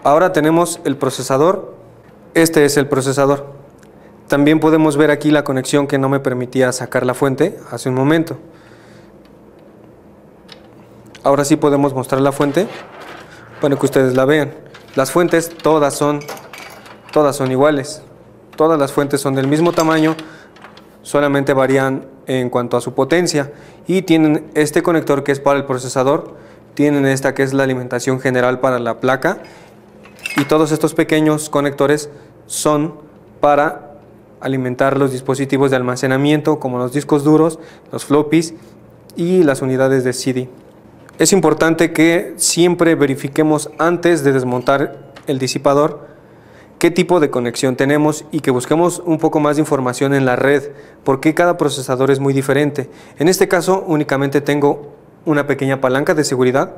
Ahora tenemos el procesador. Este es el procesador. También podemos ver aquí la conexión que no me permitía sacar la fuente hace un momento. Ahora sí podemos mostrar la fuente para que ustedes la vean. Las fuentes todas son iguales. Todas las fuentes son del mismo tamaño, solamente varían en cuanto a su potencia, y tienen este conector que es para el procesador, tienen esta que es la alimentación general para la placa, y todos estos pequeños conectores son para alimentar los dispositivos de almacenamiento como los discos duros, los floppies y las unidades de CD. Es importante que siempre verifiquemos antes de desmontar el disipador qué tipo de conexión tenemos y que busquemos un poco más de información en la red, porque cada procesador es muy diferente. En este caso únicamente tengo una pequeña palanca de seguridad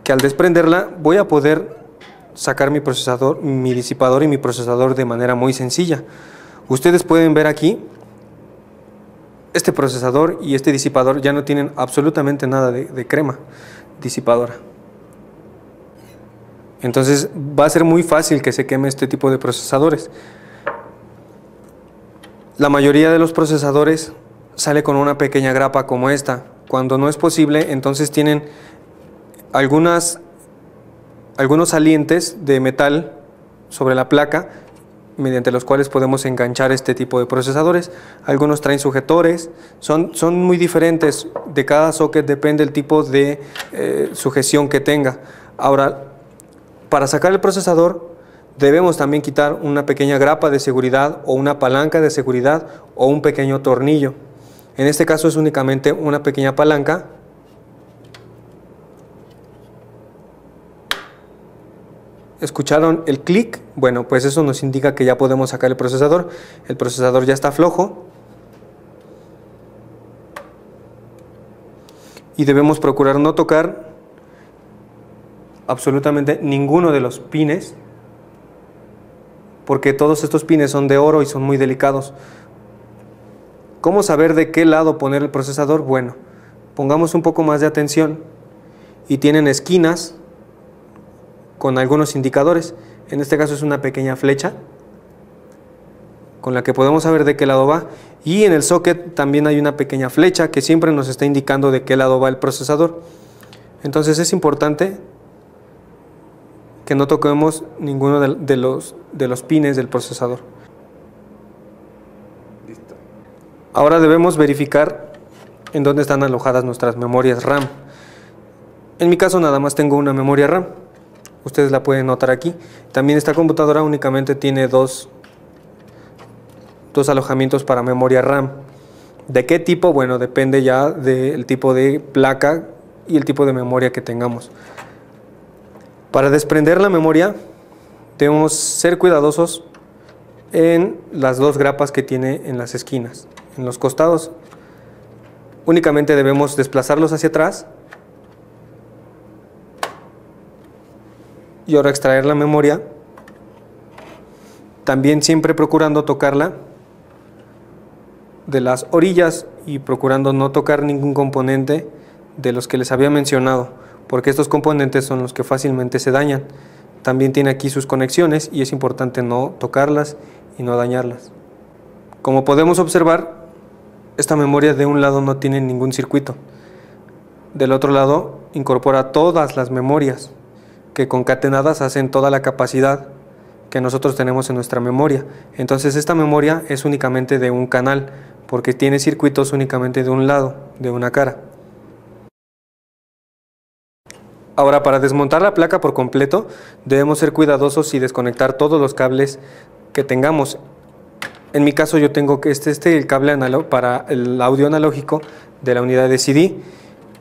que al desprenderla voy a poder sacar mi disipador y mi procesador de manera muy sencilla. Ustedes pueden ver aquí, este procesador y este disipador ya no tienen absolutamente nada de crema disipadora. Entonces va a ser muy fácil que se queme este tipo de procesadores. La mayoría de los procesadores sale con una pequeña grapa como esta. Cuando no es posible, entonces tienen algunos salientes de metal sobre la placa mediante los cuales podemos enganchar este tipo de procesadores. Algunos traen sujetores, son muy diferentes, de cada socket depende el tipo de sujeción que tenga. Ahora, para sacar el procesador debemos también quitar una pequeña grapa de seguridad o una palanca de seguridad o un pequeño tornillo. En este caso es únicamente una pequeña palanca. ¿Escucharon el clic? Bueno, pues eso nos indica que ya podemos sacar el procesador. El procesador ya está flojo. Y debemos procurar no tocar absolutamente ninguno de los pines, porque todos estos pines son de oro y son muy delicados. ¿Cómo saber de qué lado poner el procesador? Bueno, pongamos un poco más de atención y tienen esquinas con algunos indicadores. En este caso es una pequeña flecha con la que podemos saber de qué lado va, y en el socket también hay una pequeña flecha que siempre nos está indicando de qué lado va el procesador. Entonces es importante que no toquemos ninguno de los pines del procesador. Listo. Ahora debemos verificar en dónde están alojadas nuestras memorias RAM. En mi caso nada más tengo una memoria RAM. Ustedes la pueden notar aquí. También esta computadora únicamente tiene dos alojamientos para memoria RAM. ¿De qué tipo? Bueno, depende ya del tipo de placa y el tipo de memoria que tengamos. Para desprender la memoria debemos ser cuidadosos en las dos grapas que tiene en las esquinas. En los costados únicamente debemos desplazarlos hacia atrás y ahora extraer la memoria, también siempre procurando tocarla de las orillas y procurando no tocar ningún componente de los que les había mencionado, porque estos componentes son los que fácilmente se dañan. También tiene aquí sus conexiones y es importante no tocarlas y no dañarlas. Como podemos observar, esta memoria de un lado no tiene ningún circuito, del otro lado incorpora todas las memorias que concatenadas hacen toda la capacidad que nosotros tenemos en nuestra memoria. Entonces esta memoria es únicamente de un canal, porque tiene circuitos únicamente de un lado, de una cara. Ahora, para desmontar la placa por completo debemos ser cuidadosos y desconectar todos los cables que tengamos. En mi caso yo tengo que el cable para el audio analógico de la unidad de CD,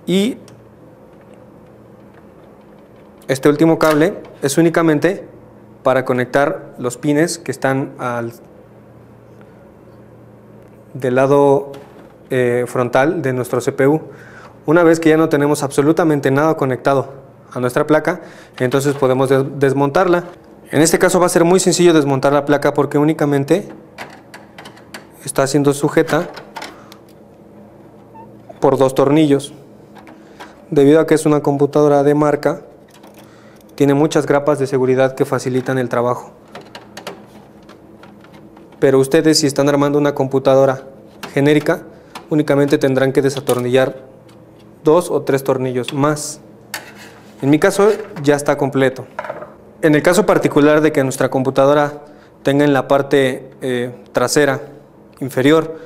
y este último cable es únicamente para conectar los pines que están del lado frontal de nuestro CPU. Una vez que ya no tenemos absolutamente nada conectado a nuestra placa, entonces podemos desmontarla. En este caso va a ser muy sencillo desmontar la placa porque únicamente está siendo sujeta por dos tornillos. Debido a que es una computadora de marca, tiene muchas grapas de seguridad que facilitan el trabajo. Pero ustedes, si están armando una computadora genérica, únicamente tendrán que desatornillar 2 o 3 tornillos más. En mi caso ya está completo. En el caso particular de que nuestra computadora tenga en la parte trasera inferior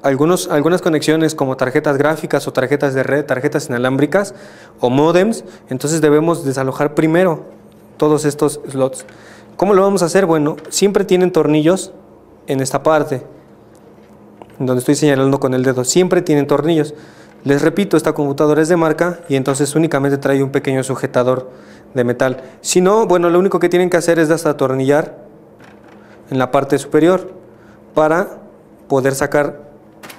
algunas conexiones como tarjetas gráficas o tarjetas de red, tarjetas inalámbricas o módems, entonces debemos desalojar primero todos estos slots. ¿Cómo lo vamos a hacer? Bueno, siempre tienen tornillos en esta parte, donde estoy señalando con el dedo, siempre tienen tornillos. Les repito, esta computadora es de marca y entonces únicamente trae un pequeño sujetador de metal. Si no, bueno, lo único que tienen que hacer es desatornillar en la parte superior para poder sacar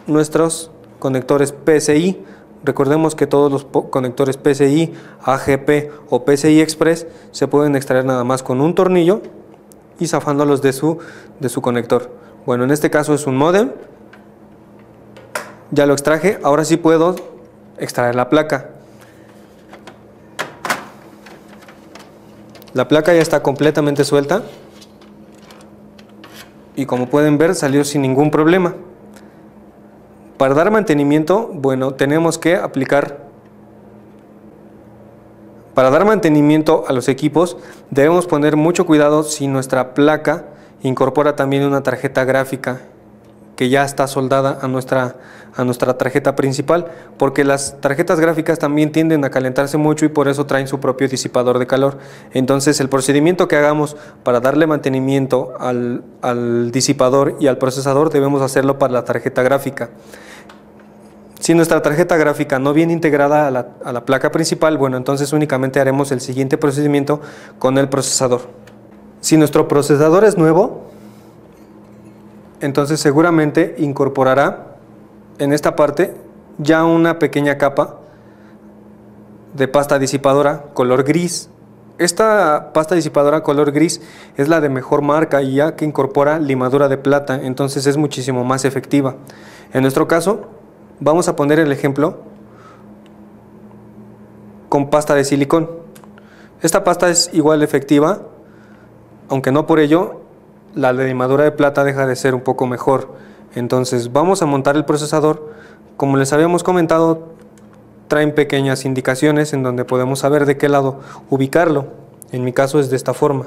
nuestros conectores PCI. Recordemos que todos los conectores PCI, AGP o PCI Express se pueden extraer nada más con un tornillo y zafándolos de su conector. Bueno, en este caso es un módem. Ya lo extraje, ahora sí puedo extraer la placa. La placa ya está completamente suelta y como pueden ver salió sin ningún problema. Para dar mantenimiento, bueno, tenemos que para dar mantenimiento a los equipos debemos poner mucho cuidado si nuestra placa incorpora también una tarjeta gráfica que ya está soldada a nuestra tarjeta principal, porque las tarjetas gráficas también tienden a calentarse mucho y por eso traen su propio disipador de calor. Entonces el procedimiento que hagamos para darle mantenimiento al disipador y al procesador debemos hacerlo para la tarjeta gráfica. Si nuestra tarjeta gráfica no viene integrada a la placa principal, bueno, entonces únicamente haremos el siguiente procedimiento con el procesador. Si nuestro procesador es nuevo, entonces seguramente incorporará en esta parte ya una pequeña capa de pasta disipadora color gris. Esta pasta disipadora color gris es la de mejor marca y ya que incorpora limadura de plata, entonces es muchísimo más efectiva. En nuestro caso vamos a poner el ejemplo con pasta de silicón. Esta pasta es igual efectiva, aunque no por ello la limadura de plata deja de ser un poco mejor. Entonces vamos a montar el procesador. Como les habíamos comentado, traen pequeñas indicaciones en donde podemos saber de qué lado ubicarlo. En mi caso es de esta forma.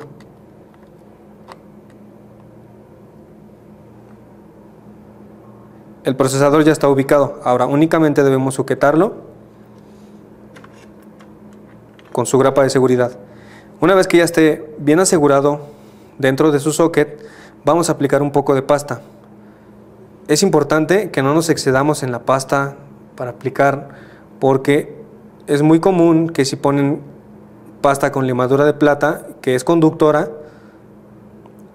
El procesador ya está ubicado. Ahora únicamente debemos sujetarlo con su grapa de seguridad. Una vez que ya esté bien asegurado dentro de su socket, vamos a aplicar un poco de pasta. Es importante que no nos excedamos en la pasta para aplicar, porque es muy común que si ponen pasta con limadura de plata, que es conductora,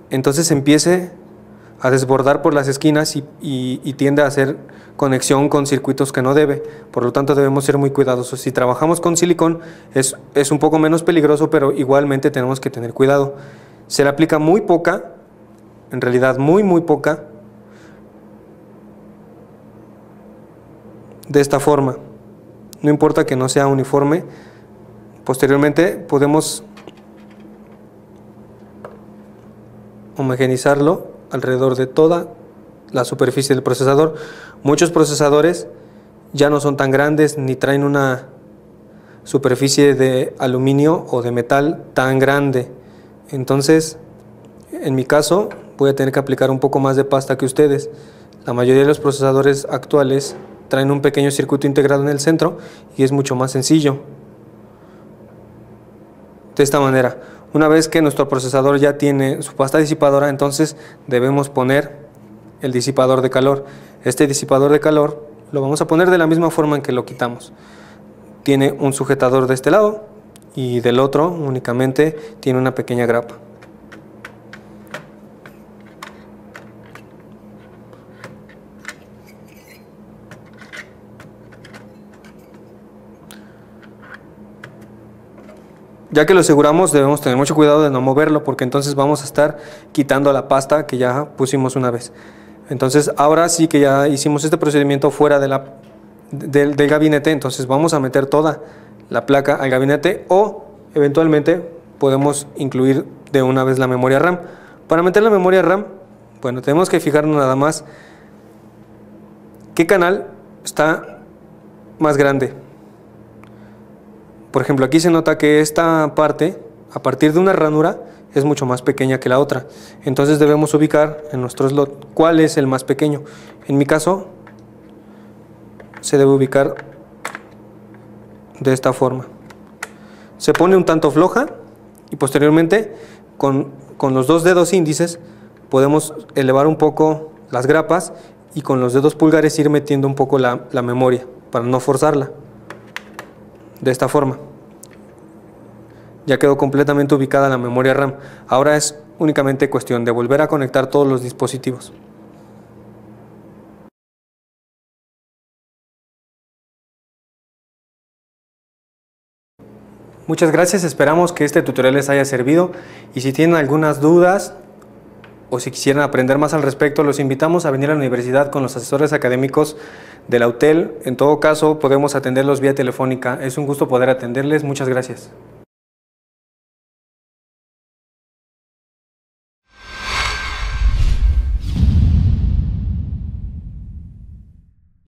entonces empiece a desbordar por las esquinas y tiende a hacer conexión con circuitos que no debe. Por lo tanto debemos ser muy cuidadosos. Si trabajamos con silicón es un poco menos peligroso, pero igualmente tenemos que tener cuidado. Se le aplica muy poca, en realidad muy poca, de esta forma. No importa que no sea uniforme. Posteriormente podemos homogeneizarlo alrededor de toda la superficie del procesador. Muchos procesadores ya no son tan grandes ni traen una superficie de aluminio o de metal tan grande. Entonces, en mi caso, voy a tener que aplicar un poco más de pasta que ustedes. La mayoría de los procesadores actuales traen un pequeño circuito integrado en el centro y es mucho más sencillo. De esta manera, una vez que nuestro procesador ya tiene su pasta disipadora, entonces debemos poner el disipador de calor. Este disipador de calor lo vamos a poner de la misma forma en que lo quitamos. Tiene un sujetador de este lado y del otro únicamente tiene una pequeña grapa. Ya que lo aseguramos, debemos tener mucho cuidado de no moverlo, porque entonces vamos a estar quitando la pasta que ya pusimos una vez. Entonces ahora sí que ya hicimos este procedimiento fuera del gabinete, entonces vamos a meter toda la placa al gabinete o eventualmente podemos incluir de una vez la memoria RAM. Para meter la memoria RAM, bueno, tenemos que fijarnos nada más qué canal está más grande. Por ejemplo, aquí se nota que esta parte, a partir de una ranura, es mucho más pequeña que la otra. Entonces debemos ubicar en nuestro slot cuál es el más pequeño. En mi caso, se debe ubicar de esta forma. Se pone un tanto floja y posteriormente con los dos dedos índices podemos elevar un poco las grapas y con los dedos pulgares ir metiendo un poco la memoria para no forzarla. De esta forma. Ya quedó completamente ubicada la memoria RAM. Ahora es únicamente cuestión de volver a conectar todos los dispositivos. Muchas gracias, esperamos que este tutorial les haya servido y si tienen algunas dudas o si quisieran aprender más al respecto, los invitamos a venir a la universidad con los asesores académicos de la UTEL. En todo caso, podemos atenderlos vía telefónica. Es un gusto poder atenderles. Muchas gracias.